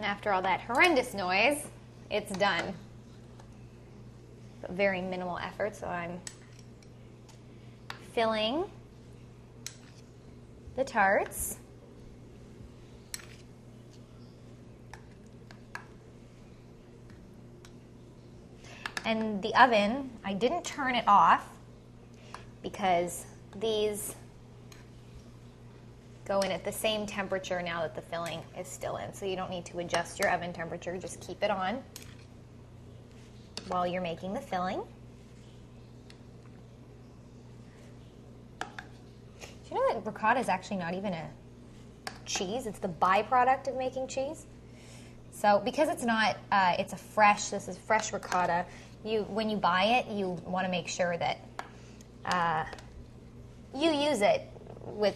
after all that horrendous noise, it's done. But very minimal effort, so I'm filling the tarts. And the oven, I didn't turn it off because these go in at the same temperature now that the filling is still in. So you don't need to adjust your oven temperature, just keep it on while you're making the filling. Do you know that ricotta is actually not even a cheese? It's the byproduct of making cheese. So because it's not, this is fresh ricotta. When you buy it, you want to make sure that you use it with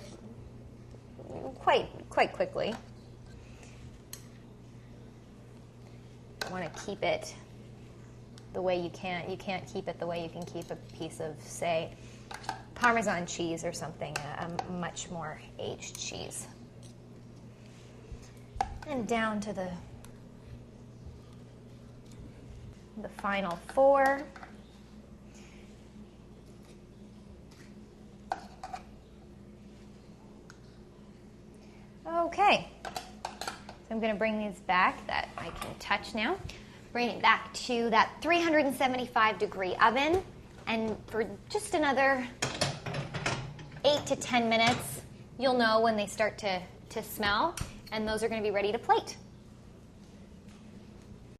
quite quickly. You want to keep it the way you can't keep it the way you can keep a piece of, say, Parmesan cheese or something, a much more aged cheese. And down to the final 4. Okay, so I'm going to bring these back that I can touch now. Bring it back to that 375-degree oven, and for just another 8 to 10 minutes, you'll know when they start to smell, and those are going to be ready to plate.